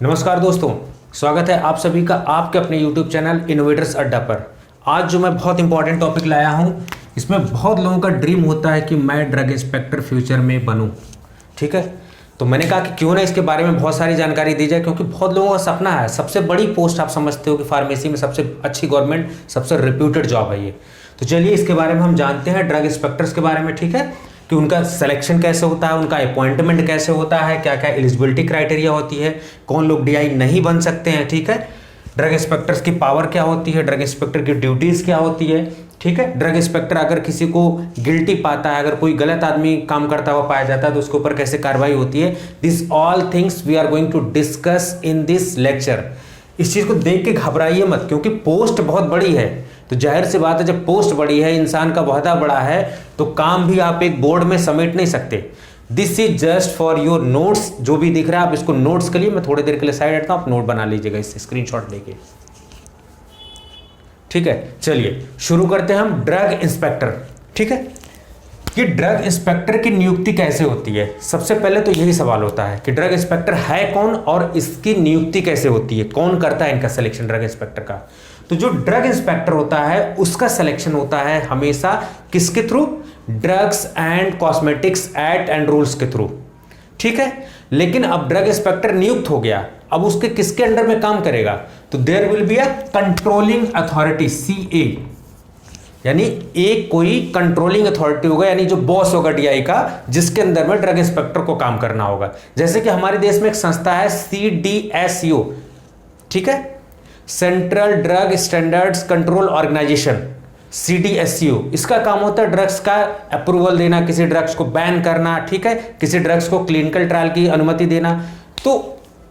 नमस्कार दोस्तों, स्वागत है आप सभी का आपके अपने YouTube चैनल इनोवेटर्स अड्डा पर। आज जो मैं बहुत इंपॉर्टेंट टॉपिक लाया हूँ, इसमें बहुत लोगों का ड्रीम होता है कि मैं ड्रग इंस्पेक्टर फ्यूचर में बनूँ। ठीक है, तो मैंने कहा कि क्यों ना इसके बारे में बहुत सारी जानकारी दी जाए, क्योंकि बहुत लोगों का सपना है। सबसे बड़ी पोस्ट आप समझते हो कि फार्मेसी में सबसे अच्छी गवर्नमेंट, सबसे रिप्यूटेड जॉब है ये। तो चलिए इसके बारे में हम जानते हैं, ड्रग इंस्पेक्टर्स के बारे में। ठीक है, कि उनका सिलेक्शन कैसे होता है, उनका अपॉइंटमेंट कैसे होता है, क्या क्या एलिजिबिलिटी क्राइटेरिया होती है, कौन लोग डीआई नहीं बन सकते हैं। ठीक है, ड्रग इंस्पेक्टर्स की पावर क्या होती है, ड्रग इंस्पेक्टर की ड्यूटीज क्या होती है। ठीक है, ड्रग इंस्पेक्टर अगर किसी को गिल्टी पाता है, अगर कोई गलत आदमी काम करता हुआ पाया जाता है तो उसके ऊपर कैसे कार्रवाई होती है। This all things we are going to discuss in this lecture. इस चीज को देख के घबराइए मत, क्योंकि पोस्ट बहुत बड़ी है। तो जाहिर सी बात है, जब पोस्ट बड़ी है, इंसान का वहदा बड़ा है, तो काम भी आप एक बोर्ड में समेट नहीं सकते। This is just for your notes. जो भी दिख रहा है आप इसको नोट्स के लिए, मैं थोड़ी देर के लिए साइड हटता हूं, आप नोट बना लीजिएगा इससे स्क्रीनशॉट लेके। ठीक है, चलिए शुरू करते हैं हम। ड्रग इंस्पेक्टर, ठीक है, कि ड्रग इंस्पेक्टर की नियुक्ति कैसे होती है। सबसे पहले तो यही सवाल होता है कि ड्रग इंस्पेक्टर है कौन और इसकी नियुक्ति कैसे होती है, कौन करता है इनका सिलेक्शन ड्रग इंस्पेक्टर का। तो जो ड्रग इंस्पेक्टर होता है उसका सिलेक्शन होता है हमेशा किसके through, drugs and cosmetics act and rules के थ्रू। ठीक है, लेकिन अब ड्रग इंस्पेक्टर नियुक्त हो गया, अब उसके किसके अंडर में काम करेगा, तो there will be a controlling authority, CA, यानी एक कोई कंट्रोलिंग अथॉरिटी होगा, यानी जो बॉस होगा डीआई का, जिसके अंदर में ड्रग इंस्पेक्टर को काम करना होगा। जैसे कि हमारे देश में एक संस्था है CDSU, ठीक है, central drug standards control organization, CDSU। इसका काम होता है ड्रग्स का अप्रूवल देना, किसी ड्रग्स को बैन करना, ठीक है, किसी ड्रग्स को क्लिनिकल ट्रायल की अनुमति देना। तो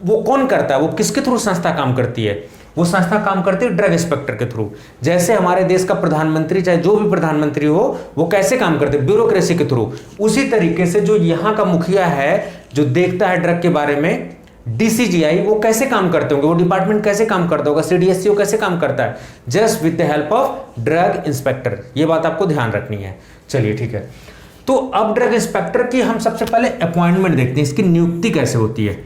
वो कौन करता है, वो किसके थ्रू संस्था काम करती है, वो संस्था काम करती है ड्रग इंस्पेक्टर के थ्रू। जैसे हमारे देश का प्रधानमंत्री, चाहे जो भी प्रधानमंत्री हो, वो कैसे काम करते हैं, ब्यूरोक्रेसी के थ्रू। उसी तरीके से जो यहाँ का मुखिया है, जो देखता है ड्रग के बारे में, DCGI, वो कैसे काम करते होंगे, वो डिपार्टमेंट कैसे काम करता होगा, CDSU कैसे काम करता है, just with the help of drug inspector. ये बात आपको ध्यान रखनी है। चलिए ठीक है, तो अब ड्रग इंस्पेक्टर की हम सबसे पहले अपॉइंटमेंट देखते हैं, इसकी नियुक्ति कैसे होती है।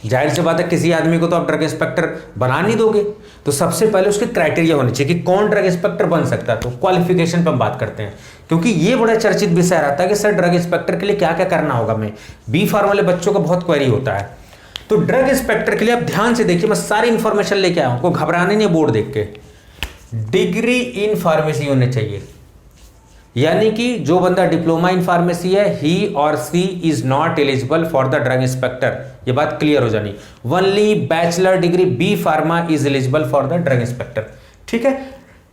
जाहिर सी बात है, किसी आदमी को तो आप ड्रग इंस्पेक्टर बना नहीं दोगे, तो सबसे पहले उसके क्राइटेरिया होने चाहिए कि कौन ड्रग इंस्पेक्टर बन सकता है। तो क्वालिफिकेशन पर हम बात करते हैं, क्योंकि ये बड़ा चर्चित विषय रहता है कि सर ड्रग इंस्पेक्टर के लिए क्या क्या करना होगा। में बी फार्म वाले बच्चों का बहुत क्वेरी होता है। तो ड्रग इंस्पेक्टर के लिए आप ध्यान से देखिए, मैं सारी इंफॉर्मेशन लेके आया हूं, को घबराने नहीं, बोर्ड देख के। डिग्री इन फार्मेसी होने चाहिए, यानी कि जो बंदा डिप्लोमा इन फार्मेसी है, he or she is not eligible for the drug inspector. ये बात क्लियर हो जानी। Only bachelor degree B pharma is eligible for the drug inspector. ठीक है,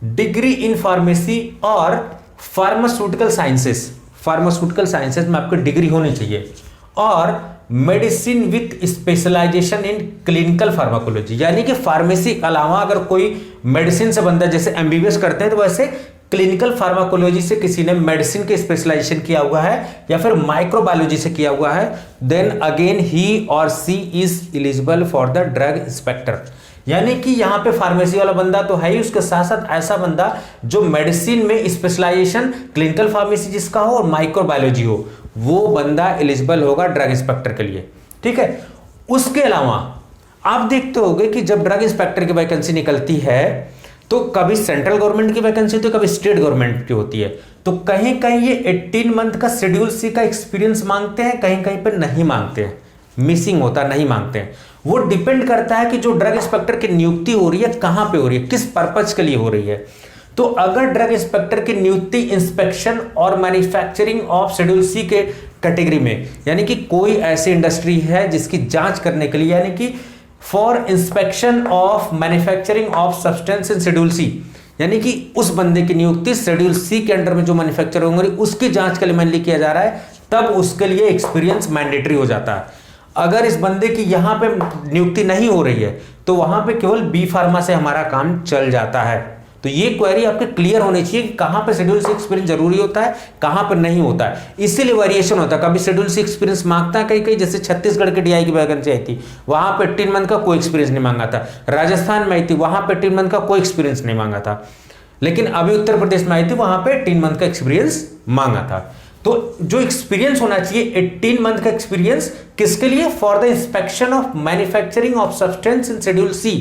डिग्री इन फार्मेसी और फार्मास्यूटिकल साइंसेस, फार्मास्यूटिकल साइंसेस में आपको डिग्री होनी चाहिए, और medicine with specialisation in clinical pharmacology, यानी कि फार्मेसी के अलावा अगर कोई मेडिसिन से बंदा, जैसे MBBS करते हैं, तो वैसे क्लिनिकल फार्माकोलॉजी से किसी ने मेडिसिन के स्पेशलाइजेशन किया हुआ है या फिर माइक्रोबायोलॉजी से किया हुआ है, then again he or she is eligible for the drug inspector. यानी कि यहां पे फार्मेसी वाला बंदा तो है ही, उसके साथ साथ ऐसा बंदा जो मेडिसिन में स्पेशलाइजेशन, क्लिनिकल फार्मेसी जिसका हो और माइक्रोबायोलॉजी हो, वो बंदा एलिजिबल होगा ड्रग इंस्पेक्टर के लिए। ठीक है, उसके अलावा आप देखते होंगे कि जब ड्रग इंस्पेक्टर की वैकेंसी निकलती है, तो कभी सेंट्रल गवर्नमेंट की वैकेंसी होती है, कभी स्टेट गवर्नमेंट की होती है। तो कहीं कहीं ये 18 मंथ का शेड्यूल सी का एक्सपीरियंस मांगते हैं, कहीं कहीं पर नहीं मांगते हैं, मिसिंग होता है, नहीं मांगते हैं। वो डिपेंड करता है कि जो ड्रग इंस्पेक्टर की नियुक्ति हो रही है कहां पे हो रही है, किस पर्पज के लिए हो रही है। तो अगर ड्रग इंस्पेक्टर की नियुक्ति इंस्पेक्शन और मैन्युफैक्चरिंग ऑफ शेड्यूल सी के कैटेगरी में, यानी कि कोई ऐसी इंडस्ट्री है जिसकी जांच करने के लिए, यानी कि for inspection of manufacturing of substance in schedule C, यानी कि उस बंदे की नियुक्ति शेड्यूल सी के अंडर में जो मैन्युफैक्चर होंगे उसकी जांच के लिए मैनली किया जा रहा है, तब उसके लिए एक्सपीरियंस मैंडेटरी हो जाता है। अगर इस बंदे की यहां पे नियुक्ति नहीं हो रही है, तो वहां पे केवल बी फार्मा से हमारा काम चल जाता है। तो ये क्वेरी आपके क्लियर होनी चाहिए कि कहां पे शेड्यूल सी एक्सपीरियंस जरूरी होता है, कहां पर नहीं होता है। इसीलिए वेरिएशन होता है, कभी शेड्यूल सी एक्सपीरियंस मांगता है कहीं कहीं, जैसे छत्तीसगढ़ के डीआई की वैकेंसी आई थी, वहां पे 18 मंथ का कोई एक्सपीरियंस नहीं मांगा था। राजस्थान में आई थी, वहां पे 18 मंथ का कोई एक्सपीरियंस नहीं मांगा था। लेकिन अभी उत्तर प्रदेश में आई थी, वहां पे 18 मंथ का एक्सपीरियंस मांगा था। तो जो एक्सपीरियंस होना चाहिए 18 मंथ का एक्सपीरियंस किसके लिए? For the inspection of manufacturing of substance in schedule C.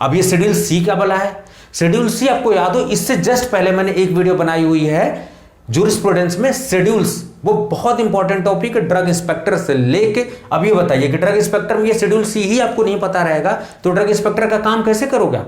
अब ये शेड्यूल सी क्या बोला है? शेड्यूल सी आपको याद हो, इससे जस्ट पहले मैंने एक वीडियो बनाई हुई है जूरिस्प्रूडेंस में शेड्यूल्स, वो बहुत इंपॉर्टेंट टॉपिक है ड्रग इंस्पेक्टर से लेके। अब ये बताइए कि ड्रग इंस्पेक्टर में ये शेड्यूल सी ही आपको नहीं पता रहेगा तो ड्रग इंस्पेक्टर का काम कैसे करोगे?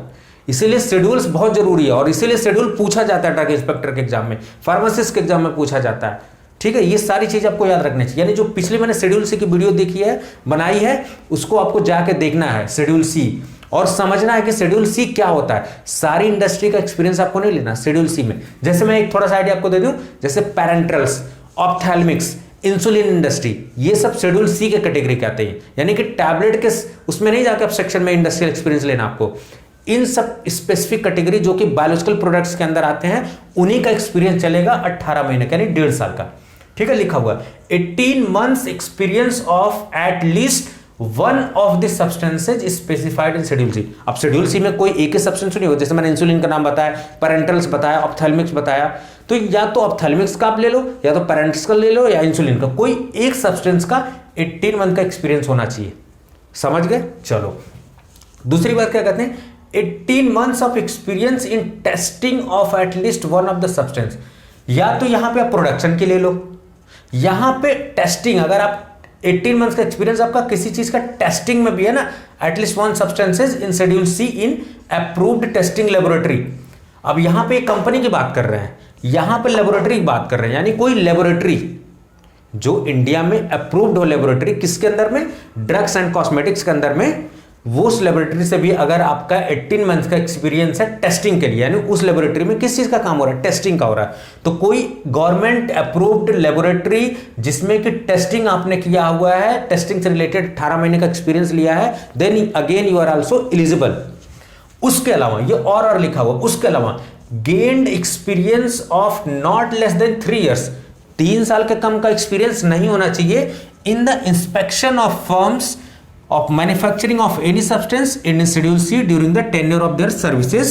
इसीलिए शेड्यूल्स बहुत जरूरी है और इसीलिए शेड्यूल पूछा जाता है ड्रग इंस्पेक्टर के एग्जाम में, फार्मासिस्ट के एग्जाम में पूछा जाता है। ठीक है, ये सारी चीज आपको याद रखनी चाहिए। यानी जो पिछले मैंने शेड्यूल सी की वीडियो देखी है, बनाई है, उसको आपको जाके देखना है शेड्यूल सी और समझना है कि शेड्यूल सी क्या होता है। सारी इंडस्ट्री का एक्सपीरियंस आपको नहीं लेना शेड्यूल सी में। जैसे मैं एक थोड़ा सा आइडिया आपको दे दूं, जैसे पैरेंटल्स, ऑप्थेल्मिक्स, इंसुलिन इंडस्ट्री, ये सब शेड्यूल सी के कैटेगरी के आते हैं। यानी कि टैबलेट के उसमें नहीं जाकर आप सेक्शन में इंडस्ट्रियल एक्सपीरियंस लेना आपको। इन सब स्पेसिफिक कैटेगरी जो कि बायोलॉजिकल प्रोडक्ट्स के अंदर आते हैं, उन्हीं का एक्सपीरियंस चलेगा 18 महीने का, यानी 1.5 साल का। ठीक है, लिखा हुआ 18 months experience of at least one of the substances specified in schedule C. अब शेड्यूल सी में कोई एक ही सब्सटेंस नहीं हो, जैसे मैंने इंसुलिन का नाम बताया, पैरेंटल्स बताया, ऑप्थेल्मिक्स बताया, तो या तो ऑप्थेल्मिक्स का आप ले लो, या तो पैरेंटल्स का ले लो, या इंसुलिन का, कोई एक सब्सटेंस का 18 मंथ का एक्सपीरियंस होना चाहिए। समझ गए? चलो दूसरी बात क्या कहते हैं, 18 months of experience in testing of at least one of the substance. या तो यहां पे आप प्रोडक्शन के ले लो, यहां पे टेस्टिंग, अगर आप 18 मंथ्स का एक्सपीरियंस आपका किसी चीज का टेस्टिंग में भी है ना, at least one substances in schedule C in approved testing laboratory. अब यहां पे एक कंपनी की बात कर रहे हैं, यहां पे लेबोरेटरी की बात कर रहे हैं, यानी कोई लेबोरेटरी जो इंडिया में अप्रूव्ड हो, लेबोरेटरी किसके अंदर में? ड्रग्स एंड कॉस्मेटिक्स के अंदर में। वो उस लेबोरेटरी से भी अगर आपका 18 मंथ का एक्सपीरियंस है टेस्टिंग के लिए, यानी उस लेबोरेटरी में किस चीज का काम हो रहा है? टेस्टिंग का हो रहा है, तो कोई गवर्नमेंट अप्रूव्ड लेबोरेटरी जिसमें कि टेस्टिंग आपने किया हुआ है, टेस्टिंग से रिलेटेड 18 महीने का एक्सपीरियंस लिया है, then again you are also eligible. उसके अलावा ये और लिखा हुआ, उसके अलावा gained experience of not less than 3 years, 3 साल के कम का एक्सपीरियंस नहीं होना चाहिए in the inspection of firms of manufacturing of any substance in Schedule C during the tenure of their services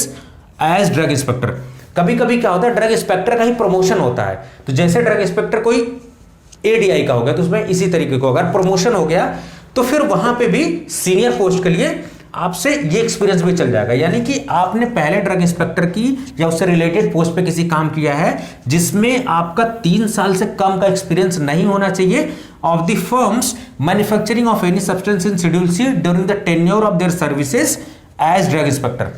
as drug inspector। कभी कभी क्या होता है, ड्रग इंस्पेक्टर का ही प्रमोशन होता है, तो जैसे ड्रग इंस्पेक्टर कोई एडीआई का हो गया तो उसमें इसी तरीके को अगर प्रमोशन हो गया तो फिर वहां पे भी सीनियर पोस्ट के लिए आपसे ये एक्सपीरियंस भी चल जाएगा। यानी कि आपने पहले ड्रग इंस्पेक्टर की या उससे रिलेटेड पोस्ट पे किसी काम किया है जिसमें आपका 3 साल से कम का एक्सपीरियंस नहीं होना चाहिए of the firms manufacturing of any substance in schedule C during the tenure of their services as drug inspector.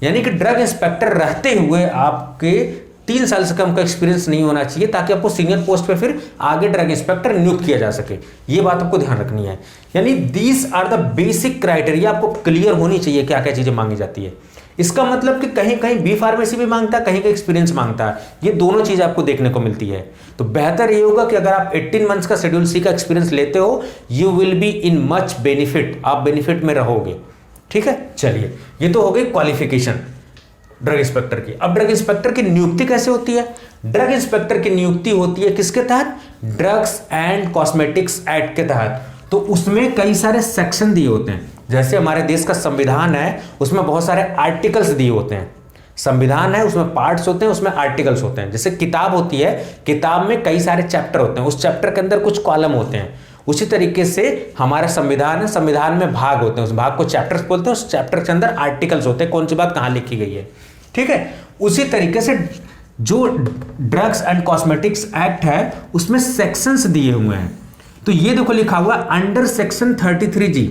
यानी कि ड्रग इंस्पेक्टर रहते हुए आपके 3 साल से कम का एक्सपीरियंस नहीं होना चाहिए ताकि आपको सीनियर पोस्ट पे फिर आगे ड्रग इंस्पेक्टर नियुक्त किया जा सके। ये बात आपको ध्यान रखनी है। यानी these are the basic criteria, आपको क्लियर होनी चाहिए क्या क्या चीजें मांगी जाती है। इसका मतलब कि कहीं कहीं बी फार्मेसी भी मांगता है, कहीं का एक्सपीरियंस मांगता है, ये दोनों चीज आपको देखने को मिलती है। तो बेहतर ये होगा कि अगर आप 18 मंथ्स का शेड्यूल सी का एक्सपीरियंस लेते हो, you will be in much benefit, आप बेनिफिट में रहोगे। ठीक है, चलिए ये तो हो गई क्वालिफिकेशन ड्रग इंस्पेक्टर की। अब ड्रग इंस्पेक्टर की नियुक्ति कैसे होती है? ड्रग इंस्पेक्टर की नियुक्ति होती है किसके तहत? ड्रग्स एंड कॉस्मेटिक्स एक्ट के तहत। तो उसमें कई सारे सेक्शन दिए होते हैं, जैसे हमारे देश का संविधान है उसमें बहुत सारे आर्टिकल्स दिए होते हैं। संविधान है उसमें पार्ट्स होते हैं, उसमें आर्टिकल्स होते हैं। जैसे किताब होती है, किताब में कई सारे चैप्टर होते हैं, उस चैप्टर के अंदर कुछ कॉलम होते हैं। उसी तरीके से हमारा संविधान है, संविधान में भाग होते हैं, उस भाग को चैप्टर्स बोलते हैं, उस चैप्टर के अंदर आर्टिकल्स होते हैं, कौन सी बात कहाँ लिखी गई है। ठीक है, उसी तरीके से जो ड्रग्स एंड कॉस्मेटिक्स एक्ट है उसमें सेक्शंस दिए हुए हैं। तो ये देखो लिखा हुआ अंडर सेक्शन 33G,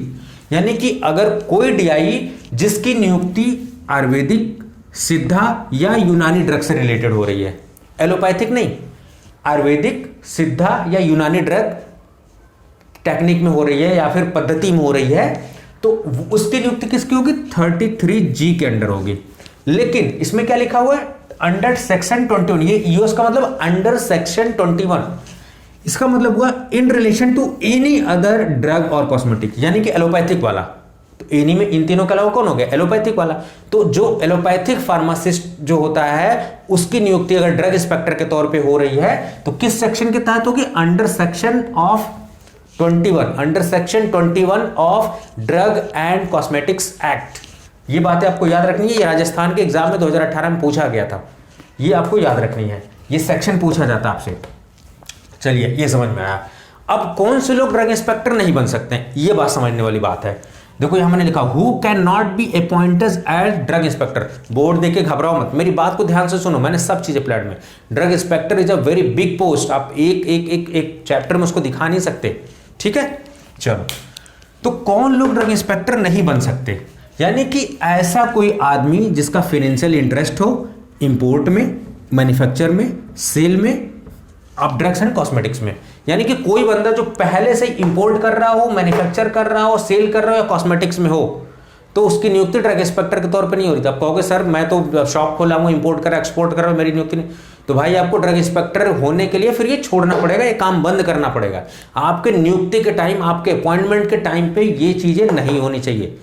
यानी कि अगर कोई डीआई जिसकी नियुक्ति आयुर्वेदिक, सिद्धा या यूनानी ड्रग से रिलेटेड हो रही है, एलोपैथिक नहीं, आयुर्वेदिक, सिद्धा या यूनानी ड्रग टेक्निक में हो रही है या फिर पद्धति में हो रही है, तो उसकी नियुक्ति किसकी होगी? 33G के अंडर होगी। लेकिन इसमें क्या लिखा हुआ है? Under section 21। ये यूएस का मतलब अंडर सेक्शन 21, इसका मतलब हुआ in relation to any other drug और कॉस्मेटिक, यानी कि एलोपैथिक वाला। तो एनी में इन तीनों के अलावा कौन हो गया? एलोपैथिक वाला। तो जो एलोपैथिक फार्मासिस्ट जो होता है उसकी नियुक्ति अगर ड्रग इंस्पेक्टर के तौर पे हो रही है तो किस सेक्शन के तहत होगी? Under section of 21, under section 21 of drug and cosmetics act. ये बातें आपको याद रखनी है, ये राजस्थान के एग्जाम में 2018 में पूछा गया था, ये आपको याद रखनी है, ये सेक्शन पूछा जाता आपसे। चलिए ये समझ में आया। अब कौन से लोग ड्रग इंस्पेक्टर नहीं बन सकते हैं, ये बात समझने वाली बात है। देखो यहां मैंने लिखा who can not be appointed as drug inspector. Board देके घबराओ मत, मेरी बात को ध्यान से सुनो, मैंने सब चीजें प्लान में। Drug inspector is a very big post, आप एक चैप्टर में उसको दिखा नहीं सकते, ठीक है। चलो, तो कौन लोग ड्रग इंस्पेक्टर नहीं बन सकते, यानी कि ऐसा कोई आदमी जिसका फाइनेंशियल इंटरेस्ट हो इंपोर्ट में, मैन्युफैक्चर में, सेल में, आप ड्रग्स एंड कॉस्मेटिक्स में, यानी कि कोई बंदा जो पहले से इंपोर्ट कर रहा हो, मैन्युफैक्चर कर रहा हो, सेल कर रहा हो या कॉस्मेटिक्स में हो, तो उसकी नियुक्ति ड्रग इंस्पेक्टर के तौर पे नहीं हो रही थी। आप कहोगे सर मैं तो शॉप खोला हूँ, इंपोर्ट कर एक्सपोर्ट कर रहा हूँ, मेरी नियुक्ति नहीं, तो भाई आपको ड्रग इंस्पेक्टर होने के लिए फिर ये छोड़ना पड़ेगा, ये काम बंद करना पड़ेगा। आपके नियुक्ति के टाइम, आपके अपॉइंटमेंट के टाइम पे ये चीजें नहीं होनी चाहिए,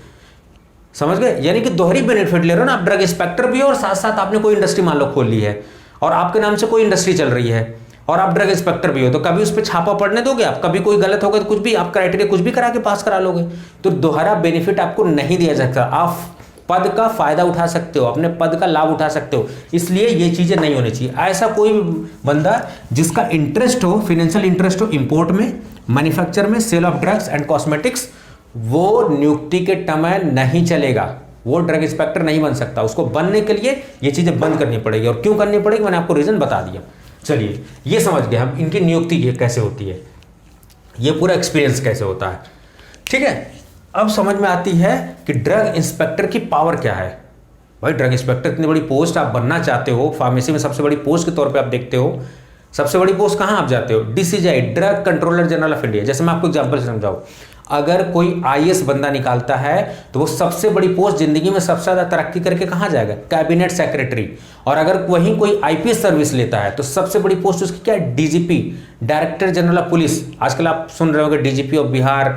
समझ गए। यानी कि दोहरी बेनिफिट ले रहे हो ना, आप ड्रग इंस्पेक्टर भी हो और साथ साथ आपने कोई इंडस्ट्री मान लो खोल ली है और आपके नाम से कोई इंडस्ट्री चल रही है और आप ड्रग इंस्पेक्टर भी हो, तो कभी उस पर छापा पड़ने दोगे आप? कभी कोई गलत होगा तो कुछ भी आप क्राइटेरिया कुछ भी करा के पास करा लोगे, तो दोहरा बेनिफिट आपको नहीं दिया जाता। आप पद का फायदा उठा सकते हो, अपने पद का लाभ उठा सकते हो, इसलिए ये चीजें नहीं होनी चाहिए। ऐसा कोई बंदा जिसका इंटरेस्ट हो, फाइनेंशियल इंटरेस्ट हो इंपोर्ट में, मैन्युफैक्चर में, sale of drugs and cosmetics, वो नियुक्ति के समय नहीं चलेगा, वो ड्रग इंस्पेक्टर नहीं बन सकता। उसको बनने के लिए ये चीजें बंद करनी पड़ेगी, और क्यों करनी पड़ेगी मैंने आपको रीजन बता दिया। चलिए ये समझ गए हम इनकी नियुक्ति ये कैसे होती है, ये पूरा एक्सपीरियंस कैसे होता है, ठीक है। अब समझ में आती है कि ड्रग इंस्पेक्टर की पावर क्या है। भाई ड्रग इंस्पेक्टर इतनी बड़ी पोस्ट आप बनना चाहते हो, फार्मेसी में सबसे बड़ी पोस्ट के तौर पे आप देखते हो, सबसे बड़ी पोस्ट कहां आप जाते हो? DCGI, drug controller general of India. जैसे मैं आपको एग्जांपल से समझाऊं, अगर कोई IAS बंदा निकालता है तो वो सबसे बड़ी पोस्ट जिंदगी में सबसे ज्यादा तरक्की करके कहां जाएगा? Cabinet secretary. और अगर वहीं कोई IPS सर्विस लेता है तो सबसे बड़ी पोस्ट उसकी क्या है? DGP, director general of police. आजकल आप सुन रहे होंगे DGP of Bihar,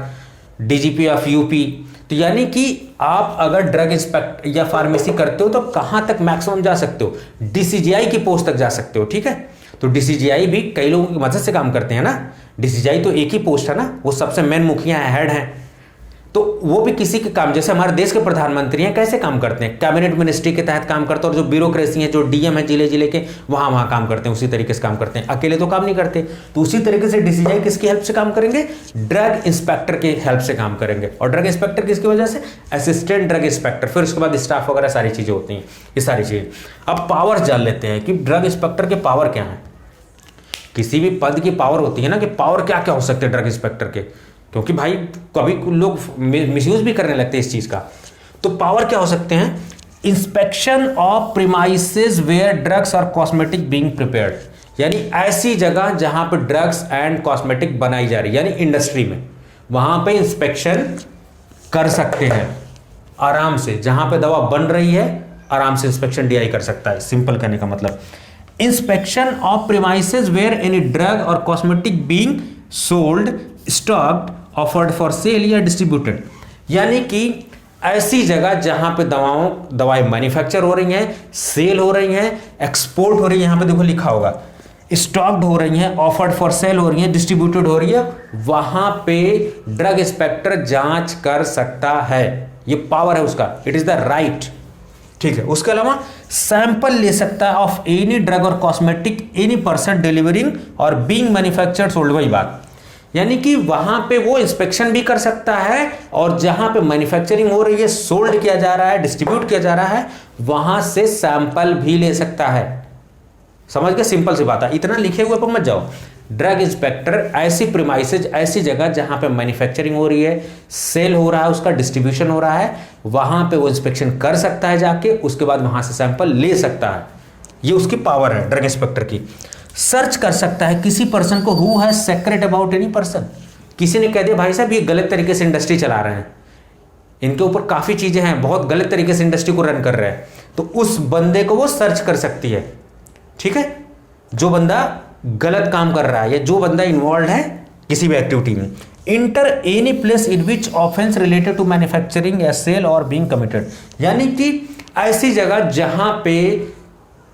DGP of UP. तो यानी कि आप अगर ड्रग इंस्पेक्टर या फार्मेसी करते हो तो कहां तक मैक्सिमम जा सकते हो? DCGI की पोस्ट तक जा सकते हो, ठीक है। तो DCGI भी कई लोगों की मदद से काम करते हैं ना, DCGI तो एक ही पोस्ट है ना, वो सबसे मेन मुखिया है, हेड हैं, तो वो भी किसी के काम, जैसे हमारे देश के प्रधानमंत्री हैं कैसे काम करते हैं? कैबिनेट मिनिस्ट्री के तहत काम करते हैं, और जो ब्यूरोक्रेसी है, जो DM है जिले जिले के, वहां काम करते हैं, उसी तरीके से काम करते हैं, अकेले तो काम नहीं करते। तो उसी तरीके से DCGI किसकी हेल्प से काम करेंगे? ड्रग इंस्पेक्टर की हेल्प से काम करेंगे। और ड्रग इंस्पेक्टर किसकी वजह से? असिस्टेंट ड्रग इंस्पेक्टर, फिर उसके बाद स्टाफ वगैरह सारी चीजें होती हैं, ये सारी चीजें। अब पावर जान लेते हैं कि ड्रग इंस्पेक्टर के पावर क्या है। किसी भी पद की पावर होती है ना, कि पावर क्या क्या हो सकते हैं ड्रग इंस्पेक्टर के, क्योंकि भाई कभी लोग मिसयूज भी करने लगते हैं इस चीज का। तो पावर क्या हो सकते हैं? Inspection of premises where drugs और कॉस्मेटिक बीइंग प्रिपेयर्ड, यानी ऐसी जगह जहां पे ड्रग्स एंड कॉस्मेटिक बनाई जा रही है, यानी इंडस्ट्री में, वहां पे इंस्पेक्शन कर सकते हैं आराम से। जहां पे दवा बन रही है आराम से इंस्पेक्शन DI कर सकता है। सिंपल कहने का मतलब, inspection of premises where any drug और cosmetic being sold, stocked, offered for sale या डिस्ट्रीब्यूटेड, यानी कि ऐसी जगह जहां पे दवाएं मैन्युफैक्चर हो रही हैं, सेल हो रही हैं, एक्सपोर्ट हो रही है, यहां पे देखो लिखा होगा, स्टॉक्ड हो रही हैं, ऑफर्ड फॉर सेल हो रही हैं, डिस्ट्रीब्यूटेड हो रही है, वहां पे ड्रग इंस्पेक्टर जांच कर सकता है। ये पावर है उसका, इट इज द राइट, ठीक है। उसके अलावा सैंपल ले सकता है ऑफ एनी ड्रग और कॉस्मेटिक एनी पर्सन डिलीवरिंग और बीइंग मैन्युफैक्चर्ड सोल्ड, वही बात, यानी कि वहां पे वो इंस्पेक्शन भी कर सकता है, और जहां पे मैन्युफैक्चरिंग हो रही है, सोल्ड किया जा रहा है, डिस्ट्रीब्यूट किया जा रहा है, वहां से सैंपल भी ले सकता है। समझ गए? सिंपल सी बात है, इतना लिखे हुए पर मत जाओ। ड्रग इंस्पेक्टर ऐसी प्रीमाइसेज, ऐसी जगह जहां पे मैन्युफैक्चरिंग हो रही है, सेल हो रहा है, उसका डिस्ट्रीब्यूशन हो रहा है, वहां पे वो इंस्पेक्शन कर सकता है जाके, उसके बाद वहां से सैंपल ले सकता है। ये उसकी पावर है ड्रग इंस्पेक्टर की। सर्च कर सकता है किसी पर्सन को who has secret about any person. किसी ने कह दिया भाई साहब ये गलत तरीके से इंडस्ट्री चला रहे हैं, इनके ऊपर काफी चीजें हैं, बहुत गलत तरीके से इंडस्ट्री को रन कर रहे हैं, तो उस बंदे को वो सर्च कर सकती है, ठीक है। जो बंदा गलत काम कर रहा है या जो बंदा इन्वॉल्व है किसी भी एक्टिविटी में। Enter any place in which offence related to manufacturing या सेल और बीइंग कमिटेड, यानी कि ऐसी जगह जहां पे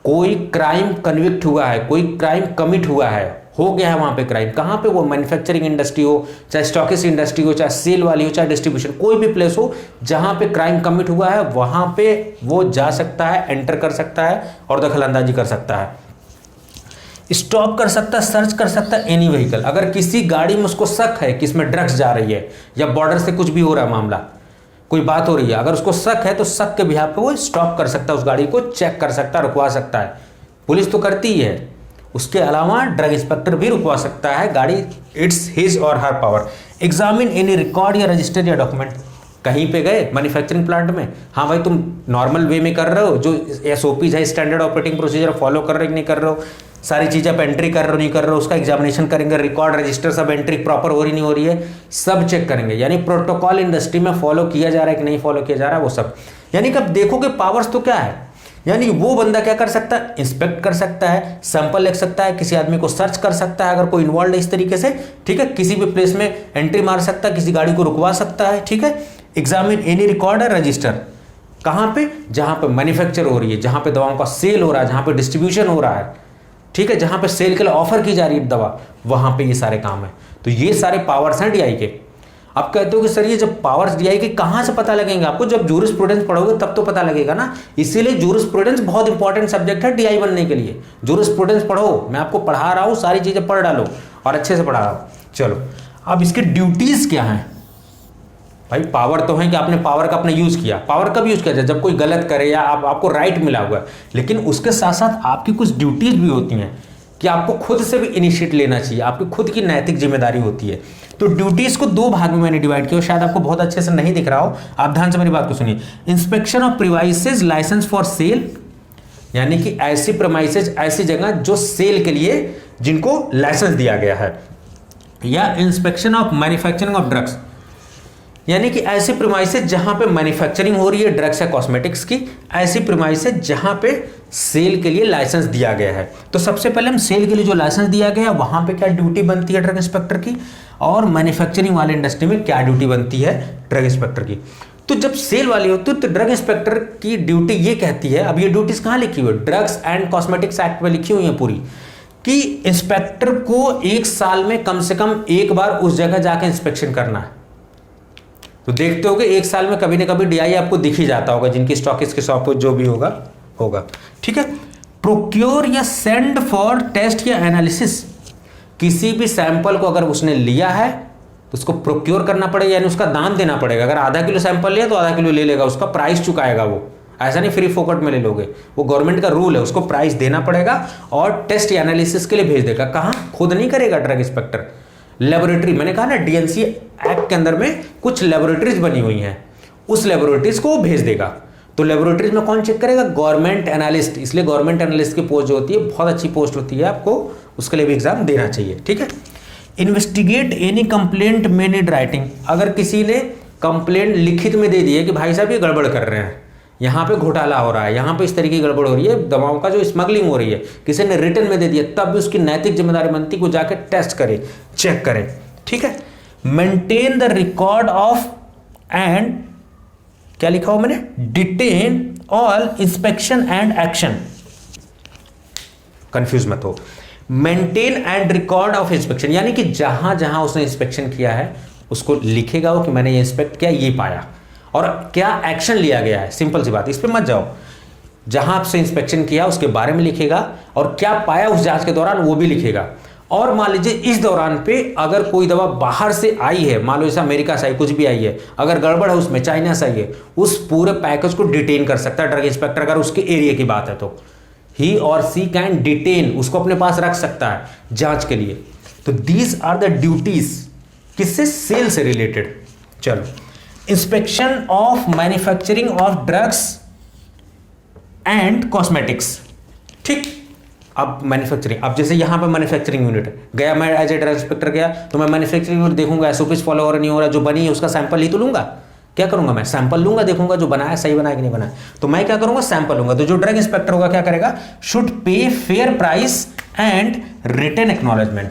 कोई क्राइम कन्विक्ट हुआ है, कोई क्राइम कमिट हुआ है, हो गया है वहां पे क्राइम, कहां पे? वो मैन्युफैक्चरिंग इंडस्ट्री हो, चाहे स्टॉकिस्ट इंडस्ट्री हो, चाहे सेल वाली हो, चाहे डिस्ट्रीब्यूशन, कोई भी प्लेस हो जहां पे क्राइम कमिट हुआ है, वहां पे वो जा सकता है, एंटर कर सकता है और दखल अंदाजी कर सकता है। स्टॉप कर सकता है, सर्च कर सकता है एनी व्हीकल। अगर किसी गाड़ी में उसको शक है कि इसमें ड्रग्स जा रही है या बॉर्डर से कुछ भी हो रहा है, मामला कोई बात हो रही है, अगर उसको शक है तो शक के बिहाफ पे वो स्टॉप कर सकता है, उस गाड़ी को चेक कर सकता है, रुकवा सकता है। पुलिस तो करती ही है, उसके अलावा ड्रग इंस्पेक्टर भी रुकवा सकता है गाड़ी। इट्स हिज और हर पावर। एग्जामिन एनी रिकॉर्ड या रजिस्टर या डॉक्यूमेंट। कहीं पे गए मैन्युफैक्चरिंग प्लांट में, हाँ भाई तुम नॉर्मल वे में कर रहे हो, जो SOPs है, स्टैंडर्ड ऑपरेटिंग प्रोसीजर फॉलो कर रहे हो कि नहीं कर रहे हो, सारी चीज़ आप एंट्री कर रहे हो नहीं कर रहे हो, उसका एग्जामिनेशन करेंगे, रिकॉर्ड रजिस्टर सब एंट्री प्रॉपर हो रही नहीं हो रही है, सब चेक करेंगे। यानी प्रोटोकॉल इंडस्ट्री में फॉलो किया जा रहा है कि नहीं फॉलो किया जा रहा है, वो सब। यानी कि अब देखोगे पावर्स तो क्या है, यानी वो बंदा क्या कर सकता है, इंस्पेक्ट कर सकता है, सैंपल ले सकता है, किसी आदमी को सर्च कर सकता है अगर कोई इन्वॉल्व है इस तरीके से, ठीक है, किसी भी प्लेस में एंट्री मार सकता है, किसी गाड़ी को रुकवा सकता है, ठीक है। एग्जामिन एनी रिकॉर्ड है रजिस्टर, कहाँ पे, जहाँ पे मैन्युफैक्चर हो रही है, जहाँ पे दवाओं का सेल हो रहा है, जहाँ पे डिस्ट्रीब्यूशन हो रहा है, ठीक है, जहाँ पे सेल के लिए ऑफर की जा रही है दवा, वहाँ पे ये सारे काम है। तो ये सारे पावर्स हैं DI के। आप कहते हो कि सर ये जब पावर्स DI के कहाँ से पता लगेंगे आपको, जब जूरिस्प्रूडेंस पढ़ोगे तब तो पता लगेगा ना। इसीलिए जूरिस्प्रूडेंस बहुत इंपॉर्टेंट सब्जेक्ट है DI बनने के लिए। जूरिस्प्रूडेंस पढ़ो, मैं आपको पढ़ा रहा हूँ, सारी चीज़ें पढ़ डालो और अच्छे से पढ़ा रहा हूँ। चलो अब इसके ड्यूटीज़ क्या हैं भाई। पावर तो है कि आपने पावर का अपने यूज़ किया, पावर कब यूज़ किया जाए, जब कोई गलत करे या आपको राइट मिला हुआ है, लेकिन उसके साथ साथ आपकी कुछ ड्यूटीज़ भी होती हैं कि आपको खुद से भी इनिशिएट लेना चाहिए, आपकी खुद की नैतिक जिम्मेदारी होती है। तो ड्यूटीज़ को 2 भाग में मैंने डिवाइड किया, शायद आपको बहुत अच्छे से नहीं दिख रहा हो, आप ध्यान से मेरी बात को सुनिए। Inspection of premises licence for sale, यानी कि ऐसी प्रीमाइसेस, ऐसी जगह जो सेल के लिए जिनको लाइसेंस दिया गया है, या inspection of manufacturing of drugs, यानी कि ऐसे प्रीमाइसेस जहां पे मैन्युफैक्चरिंग हो रही है ड्रग्स या कॉस्मेटिक्स की, ऐसी प्रीमाइसेस जहां पे सेल के लिए लाइसेंस दिया गया है। तो सबसे पहले हम सेल के लिए जो लाइसेंस दिया गया है वहां पे क्या ड्यूटी बनती है ड्रग इंस्पेक्टर की, और मैन्युफैक्चरिंग वाले इंडस्ट्री में क्या ड्यूटी बनती है ड्रग इंस्पेक्टर की। तो जब सेल वाली होती है तो ड्रग इंस्पेक्टर की ड्यूटी ये कहती है, अब ये ड्यूटीज कहाँ लिखी हुई है, ड्रग्स एंड कॉस्मेटिक्स एक्ट में लिखी हुई है पूरी, कि इंस्पेक्टर को 1 साल में कम से कम 1 बार उस जगह जाकर इंस्पेक्शन करना है। तो देखते होगे 1 साल में कभी ना कभी DI आपको दिख ही जाता होगा, जिनकी स्टॉकिस्ट के शॉप जो भी होगा, ठीक है। प्रोक्योर या सेंड फॉर टेस्ट या एनालिसिस, किसी भी सैंपल को अगर उसने लिया है तो उसको प्रोक्योर करना पड़ेगा, यानी उसका दाम देना पड़ेगा। अगर आधा किलो सैंपल लिया तो आधा किलो ले लेगा, उसका प्राइस चुकाएगा वो, ऐसा नहीं फ्री फोकट में ले लोगे, वो गवर्नमेंट का रूल है, उसको प्राइस देना पड़ेगा और टेस्ट या एनालिसिस के लिए भेज देगा। कहाँ, खुद नहीं करेगा ड्रग इंस्पेक्टर, लेबोरेटरी, मैंने कहा ना DNC एक्ट के अंदर में कुछ लेबोरेटरीज बनी हुई हैं, उस लेबोरेटरीज को वो भेज देगा। तो लेबोरेटरीज में कौन चेक करेगा, गवर्नमेंट एनालिस्ट। इसलिए गवर्नमेंट एनालिस्ट की पोस्ट जो होती है बहुत अच्छी पोस्ट होती है, आपको उसके लिए भी एग्जाम देना चाहिए, ठीक है। Investigate any complaint made in writing, अगर किसी ने कंप्लेंट लिखित में दे दी है कि भाई साहब ये गड़बड़ कर रहे हैं, यहाँ पे घोटाला हो रहा है, यहाँ पे इस तरीके की गड़बड़ हो रही है, दवाओं का जो स्मगलिंग हो रही है, किसी ने रिटर्न में दे दिया, तब भी उसकी नैतिक जिम्मेदारी बनती है को जाके टेस्ट करे, चेक करे, ठीक है। Maintain the record of and, क्या लिखा हो मैंने, detain all inspection and action, confuse मत हो। Maintain and record of inspection, यानी कि जहां जहां उसने इंस्पेक्शन किया है उसको लिखेगा वो कि मैंने ये इंस्पेक्ट किया, ये पाया और क्या एक्शन लिया गया है। सिंपल सी बात, इस पे मत जाओ, जहां आपसे इंस्पेक्शन किया उसके बारे में लिखेगा और क्या पाया उस जांच के दौरान वो भी लिखेगा। और मान लीजिए इस दौरान पे अगर कोई दवा बाहर से आई है, मान लो जैसे अमेरिका से आई, कुछ भी आई है, अगर गड़बड़ है उसमें, चाइना से आई है, उस पूरे पैकेज को डिटेन कर सकता है ड्रग इंस्पेक्टर, अगर उसके एरिया की बात है तो ही और सी कैन डिटेन, उसको अपने पास रख सकता है जांच के लिए। तो दीज आर द ड्यूटीज, किससे, सेल से रिलेटेड। चलो, inspection of manufacturing of drugs and cosmetics, ठीक। अब मैन्युफैक्चरिंग, अब जैसे यहाँ पे मैन्युफैक्चरिंग यूनिट गया, मैं एज ए ड्रग इंस्पेक्टर गया तो मैं मैन्युफैक्चरिंग यूनिट देखूंगा, SOPs फॉलो हो रहा नहीं हो रहा, जो बनी है उसका सैंपल ही तो लूंगा। क्या करूंगा मैं, सैंपल लूंगा, देखूंगा जो बनाया सही बनाया कि नहीं बनाया, तो मैं क्या करूंगा, सैंपल लूंगा। तो जो ड्रग इंस्पेक्टर होगा क्या करेगा, should pay fair price and written acknowledgement,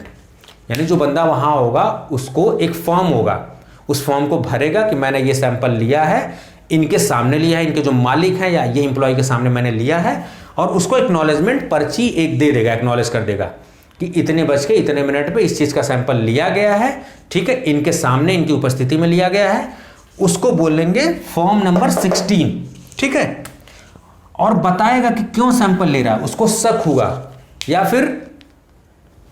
यानी जो बंदा वहां होगा उसको एक फॉर्म होगा, उस फॉर्म को भरेगा कि मैंने ये सैंपल लिया है, इनके सामने लिया है, इनके जो मालिक हैं या ये एम्प्लॉय के सामने मैंने लिया है, और उसको एक्नॉलेजमेंट पर्ची एक दे देगा, एक्नॉलेज कर देगा कि इतने बज के इतने मिनट पे इस चीज का सैंपल लिया गया है, ठीक है, इनके सामने इनकी उपस्थिति में लिया गया है, उसको बोलेंगे फॉर्म नंबर 16, ठीक है। और बताएगा कि क्यों सैंपल ले रहा है, उसको शक हुआ या फिर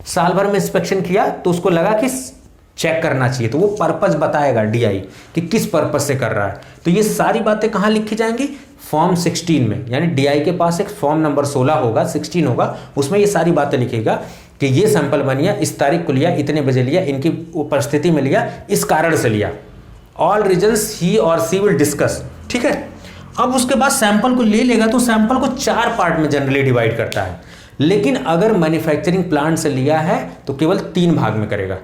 साल भर में इंस्पेक्शन किया तो उसको लगा कि चेक करना चाहिए, तो वो पर्पस बताएगा डीआई कि किस पर्पस से कर रहा है। तो ये सारी बातें कहाँ लिखी जाएंगी, फॉर्म 16 में, यानी डीआई के पास एक फॉर्म नंबर 16 होगा, 16 होगा, उसमें ये सारी बातें लिखेगा कि ये सैंपल बनिया, इस तारीख को लिया, इतने बजे लिया, इनकी उपस्थिति में लिया, इस कारण से लिया। All regions he or C will discuss. ठीक है, अब उसके बाद सैंपल को ले लेगा तो सैंपल को 4 पार्ट में जनरली डिवाइड करता है, लेकिन अगर मैन्युफैक्चरिंग प्लांट से लिया है तो केवल 3 भाग में करेगा।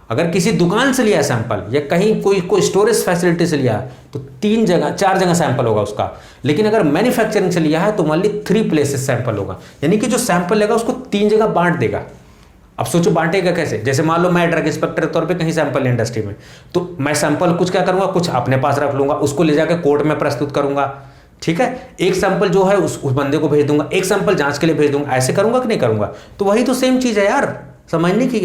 अगर किसी दुकान से लिया सैंपल या कहीं कोई स्टोरेज फैसिलिटी से लिया तो 4 जगह सैंपल होगा उसका, लेकिन अगर मैन्युफैक्चरिंग से लिया है तो मान ली 3 प्लेसेस सैंपल होगा, यानी कि जो सैंपल लेगा उसको 3 जगह बांट देगा। अब सोचो बांटेगा कैसे, जैसे मान लो मैं ड्रग इंस्पेक्टर के तौर पे कहीं सैंपल इंडस्ट्री में, तो मैं सैंपल कुछ क्या करूंगा, कुछ अपने पास रख लूंगा, उसको ले जाकर कोर्ट में प्रस्तुत करूंगा। ठीक है, एक सैंपल जो है उस बंदे को भेज दूंगा, एक सैंपल जांच के लिए भेज दूंगा, ऐसे करूंगा कि नहीं करूंगा। तो वही तो सेम चीज है यार, समझने की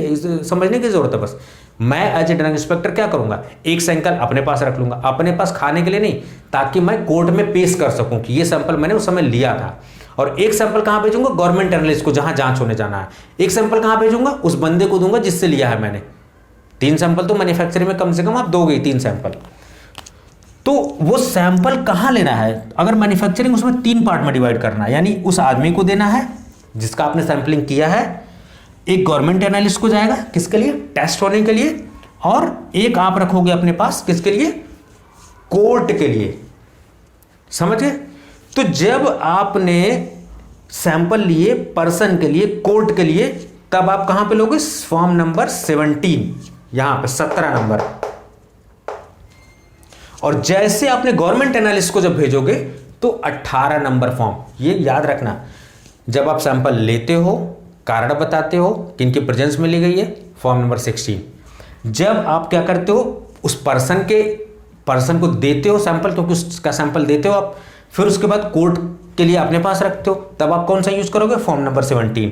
जरूरत है। बस मैं एज ए ड्रग इंस्पेक्टर क्या करूंगा, एक सैंपल अपने पास रख लूंगा, अपने पास खाने के लिए नहीं, ताकि मैं कोर्ट में पेश कर सकूं कि ये सैंपल मैंने उस समय लिया था। और एक सैंपल कहां भेजूंगा, गवर्नमेंट एनालिस्ट को जहां जांच होने जाना है। एक सैंपल कहां भेजूंगा, उस बंदे को दूंगा जिससे लिया है मैंने। 3 सैंपल तो मैन्युफैक्चरिंग में कम से कम आप दोगे, 3 सैंपल। तो वो सैंपल कहां लेना है, अगर मैन्युफैक्चरिंग उसमें 3 पार्ट में डिवाइड करना है, यानी उस आदमी को देना है जिसका आपने सैंपलिंग किया है, एक गवर्नमेंट एनालिस्ट को जाएगा किसके लिए, टेस्ट होने के लिए, और एक आप रखोगे अपने पास किसके लिए, कोर्ट के लिए। समझ गए। तो जब आपने सैंपल लिए पर्सन के लिए, कोर्ट के लिए, तब आप कहां पे लोगे, फॉर्म नंबर 17, यहां पे 17 नंबर। और जैसे आपने गवर्नमेंट एनालिस्ट को जब भेजोगे तो 18 नंबर फॉर्म। ये याद रखना, जब आप सैंपल लेते हो, कारण बताते हो कि इनकी प्रेजेंस में ली गई है, फॉर्म नंबर 16। जब आप क्या करते हो, उस पर्सन को देते हो सैंपल, क्योंकि उसका सैंपल देते हो आप, फिर उसके बाद कोर्ट के लिए अपने पास रखते हो, तब आप कौन सा यूज करोगे, फॉर्म नंबर 17।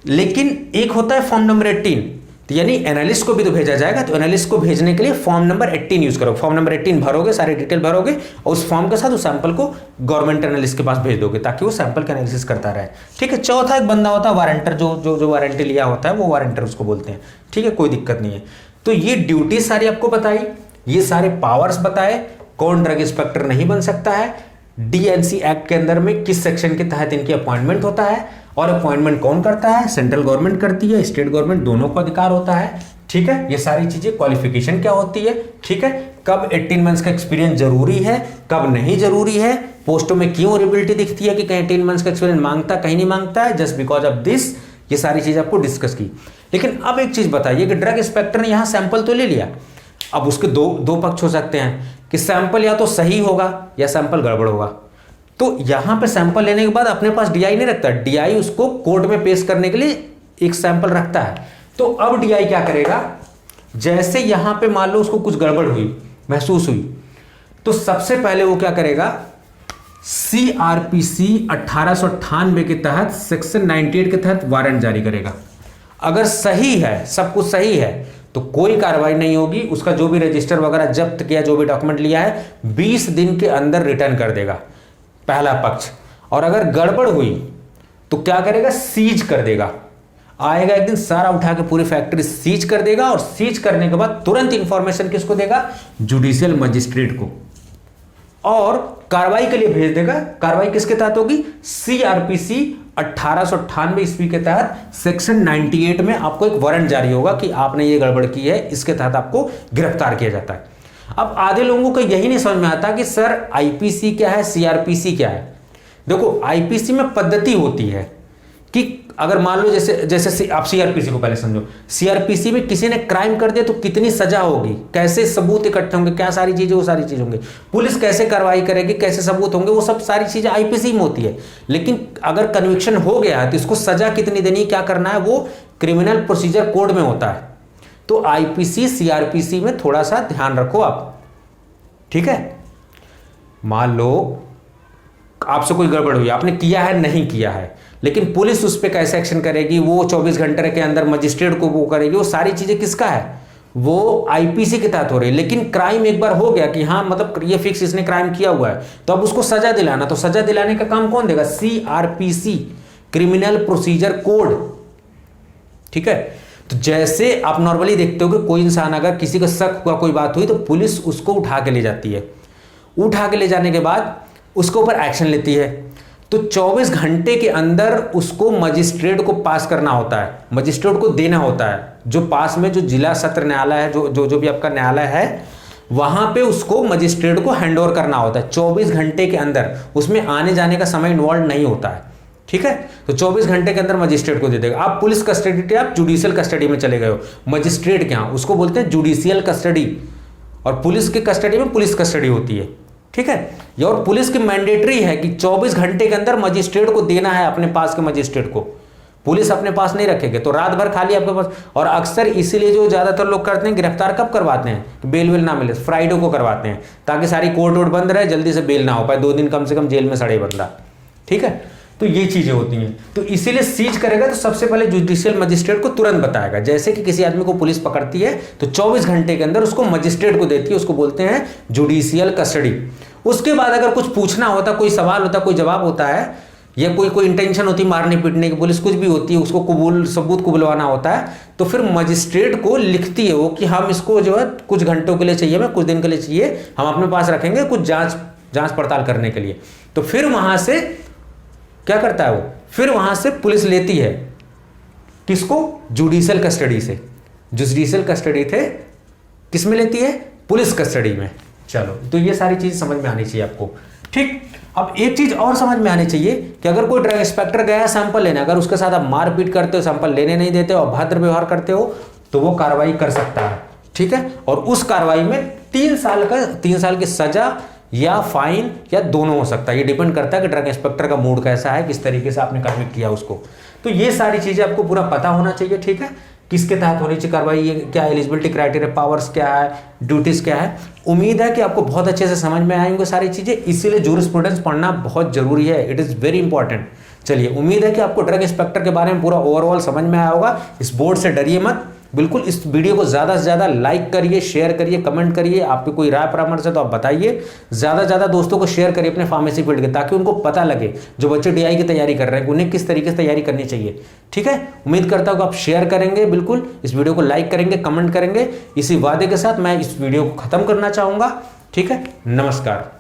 लेकिन एक होता है फॉर्म नंबर 18, तो यानी एनालिस्ट को भी तो भेजा जाएगा, तो एनालिस्ट को भेजने के लिए फॉर्म नंबर 18 यूज करोगे। फॉर्म नंबर 18 भरोगे, सारी डिटेल भरोगे, और उस फॉर्म के साथ उस सैंपल को गवर्नमेंट एनालिस्ट के पास भेज दोगे, ताकि वो सैंपल का एनालिसिस करता रहे। ठीक है। चौथा एक बंदा होता है वारंटर, जो वारंटी लिया होता है वो वारंटर उसको बोलते हैं। ठीक है, कोई दिक्कत नहीं है। तो ये ड्यूटी सारी आपको बताई, ये सारे पावर्स बताए, कौन ड्रग इंस्पेक्टर नहीं बन सकता है, डीएनसी एक्ट के अंदर में किस सेक्शन के तहत इनकी अपॉइंटमेंट होता है, और अपॉइंटमेंट कौन करता है, सेंट्रल गवर्नमेंट करती है, स्टेट गवर्नमेंट, दोनों को अधिकार होता है। ठीक है, ये सारी चीजें, क्वालिफिकेशन क्या होती है, ठीक है, कब 18 मंथ्स का एक्सपीरियंस जरूरी है, कब नहीं जरूरी है, पोस्टों में क्यों एलिजिबिलिटी दिखती है कि कहीं 18 मंथ्स का एक्सपीरियंस मांगता, कहीं नहीं मांगता है, जस्ट बिकॉज ऑफ दिस। ये सारी चीज आपको डिस्कस की। लेकिन अब एक चीज बताइए कि ड्रग इंस्पेक्टर ने यहां सैंपल तो ले लिया, अब उसके दो पक्ष हो सकते हैं कि सैंपल या तो सही होगा या सैंपल गड़बड़ होगा। तो यहां पे सैंपल लेने के बाद अपने पास डीआई नहीं रखता, डीआई उसको कोर्ट में पेश करने के लिए एक सैंपल रखता है। तो अब डीआई क्या करेगा, जैसे यहां पे मान लो उसको कुछ गड़बड़ हुई, महसूस हुई, तो सबसे पहले वो क्या करेगा, सीआरपीसी 1898 के तहत, सेक्शन 98 के तहत वारंट जारी करेगा। अगर सही है, सब कुछ सही है, तो कोई कार्रवाई नहीं होगी, उसका जो भी रजिस्टर वगैरह जब्त किया, जो भी डॉक्यूमेंट लिया है, 20 दिन के अंदर रिटर्न कर देगा पहला पक्ष। और अगर गड़बड़ हुई तो क्या करेगा, सीज कर देगा। आएगा एक दिन, सारा उठा के पूरी फैक्ट्री सीज कर देगा, और सीज करने के बाद तुरंत इंफॉर्मेशन किसको देगा, जुडिशियल मजिस्ट्रेट को, और कार्रवाई के लिए भेज देगा। कार्रवाई किसके तहत होगी, सीआरपीसी 1898 ईस्वी के तहत सेक्शन 98 में आपको एक वारंट जारी होगा कि आपने ये गड़बड़ की है, इसके तहत आपको गिरफ्तार किया जाता है। अब आधे लोगों को यही नहीं समझ में आता कि सर आईपीसी क्या है, सीआरपीसी क्या है। देखो, आईपीसी में पद्धति होती है कि अगर मान लो जैसे आप सीआरपीसी को पहले समझो, सीआरपीसी में किसी ने क्राइम कर दिया तो कितनी सजा होगी, कैसे सबूत इकट्ठे होंगे, क्या सारी चीजें, वो सारी चीजें होंगी, पुलिस कैसे कार्रवाई करेगी, कैसे सबूत होंगे, वो सब सारी चीजें आईपीसी में होती है। लेकिन अगर कन्विक्शन हो गया है तो इसको सजा कितनी देनी, क्या करना है, वो क्रिमिनल प्रोसीजर कोड में होता है। तो आईपीसी सीआरपीसी में थोड़ा सा ध्यान रखो आप। ठीक है, मान लो आपसे कोई गड़बड़ हुई, आपने किया है नहीं किया है, लेकिन पुलिस उस पर कैसे एक्शन करेगी, वो 24 घंटे के अंदर मजिस्ट्रेट को वो करेगी, वो सारी चीजें किसका है, वो आईपीसी के तहत हो रही है। लेकिन क्राइम एक बार हो गया कि हाँ मतलब ये फिक्स इसने क्राइम किया हुआ है, तो अब उसको सजा दिलाना, तो सजा दिलाने का काम कौन देगा, सीआरपीसी, क्रिमिनल प्रोसीजर कोड। ठीक है। तो जैसे आप नॉर्मली देखते हो कि कोई इंसान अगर किसी का शक हुआ, कोई बात हुई, तो पुलिस उसको उठा के ले जाती है। उठा के ले जाने के बाद उसके ऊपर एक्शन लेती है। तो 24 घंटे के अंदर उसको मजिस्ट्रेट को पास करना होता है, मजिस्ट्रेट को देना होता है। जो पास में जो जिला सत्र न्यायालय है, जो भी आपका न्यायालय है, वहां पे उसको मजिस्ट्रेट को हैंडओवर करना होता है 24 घंटे के अंदर। उसमें आने जाने का समय इन्वॉल्व नहीं होता है, ठीक है। तो 24 घंटे के अंदर मजिस्ट्रेट को दे देगा। आप पुलिस कस्टडी थे, आप जुडिशियल कस्टडी में चले गए हो, मजिस्ट्रेट के यहाँ उसको बोलते हैं जुडिशियल कस्टडी, और पुलिस की कस्टडी में पुलिस कस्टडी होती है, ठीक है। ये और पुलिस की मैंडेटरी है कि 24 घंटे के अंदर मजिस्ट्रेट को देना है अपने पास के मजिस्ट्रेट को। पुलिस अपने पास नहीं रखेंगे तो रात भर खाली आपके पास। और अक्सर इसीलिए जो ज्यादातर लोग करते हैं, गिरफ्तार कब करवाते हैं, बेल वेल ना मिले, फ्राइडे को करवाते हैं, ताकि सारी कोर्ट वोर्ट बंद रहे, जल्दी से बेल ना हो पाए, 2 दिन कम से कम जेल में सड़े बंदा, ठीक है। तो ये चीजें होती हैं। तो इसीलिए सीज करेगा तो सबसे पहले जुडिशियल मजिस्ट्रेट को तुरंत बताएगा। जैसे कि किसी आदमी को पुलिस पकड़ती है तो 24 घंटे के अंदर उसको मजिस्ट्रेट को देती है, उसको बोलते हैं जुडिशियल कस्टडी। उसके बाद अगर कुछ पूछना होता, कोई सवाल होता, कोई जवाब होता है, या कोई इंटेंशन होती मारने पीटने की, पुलिस कुछ भी होती है, उसको सबूत को बुलवाना होता है, तो फिर मजिस्ट्रेट को लिखती है वो कि हम इसको जो है कुछ घंटों के लिए चाहिए, मैं कुछ दिन के लिए चाहिए, हम अपने पास रखेंगे कुछ जांच पड़ताल करने के लिए। तो फिर वहां से क्या करता है वो, फिर वहां से पुलिस लेती है किसको, जुडिशियल कस्टडी से। जुडिशियल कस्टडी थे किस में लेती है, पुलिस कस्टडी में। चलो, तो ये सारी चीज समझ में आनी चाहिए आपको, ठीक। अब एक चीज और समझ में आनी चाहिए कि अगर कोई ड्रग इंस्पेक्टर गया सैंपल लेने, अगर उसके साथ आप मारपीट करते हो, सैंपल लेने नहीं देते हो, अभद्र व्यवहार करते हो, तो वो कार्रवाई कर सकता है, ठीक है। और उस कार्रवाई में 3 साल की सजा या फाइन या दोनों हो सकता है। ये डिपेंड करता है कि ड्रग इंस्पेक्टर का मूड कैसा है, किस तरीके से आपने कन्विक्ट किया उसको। तो ये सारी चीजें आपको पूरा पता होना चाहिए, ठीक है। किसके तहत होनी चाहिए कार्रवाई, ये क्या एलिजिबिलिटी क्राइटेरिया, पावर्स क्या है, ड्यूटीज क्या है। उम्मीद है कि आपको बहुत अच्छे से समझ में आएंगे सारी चीजें, इसीलिए जूरिस्प्रूडेंस पढ़ना बहुत जरूरी है, इट इज वेरी इंपॉर्टेंट। चलिए, उम्मीद है कि आपको ड्रग इंस्पेक्टर के बारे में पूरा ओवरऑल समझ में आया होगा। इस बोर्ड से डरिए मत, बिल्कुल। इस वीडियो को ज़्यादा से ज़्यादा लाइक करिए, शेयर करिए, कमेंट करिए। आपकी कोई राय परामर्श है तो आप बताइए। ज़्यादा से ज़्यादा दोस्तों को शेयर करिए अपने फार्मेसी फील्ड के, ताकि उनको पता लगे जो बच्चे DI की तैयारी कर रहे हैं उन्हें किस तरीके से तैयारी करनी चाहिए, ठीक है। उम्मीद करता हूँ कि आप शेयर करेंगे, बिल्कुल इस वीडियो को लाइक करेंगे, कमेंट करेंगे। इसी वादे के साथ मैं इस वीडियो को ख़त्म करना चाहूँगा, ठीक है। नमस्कार।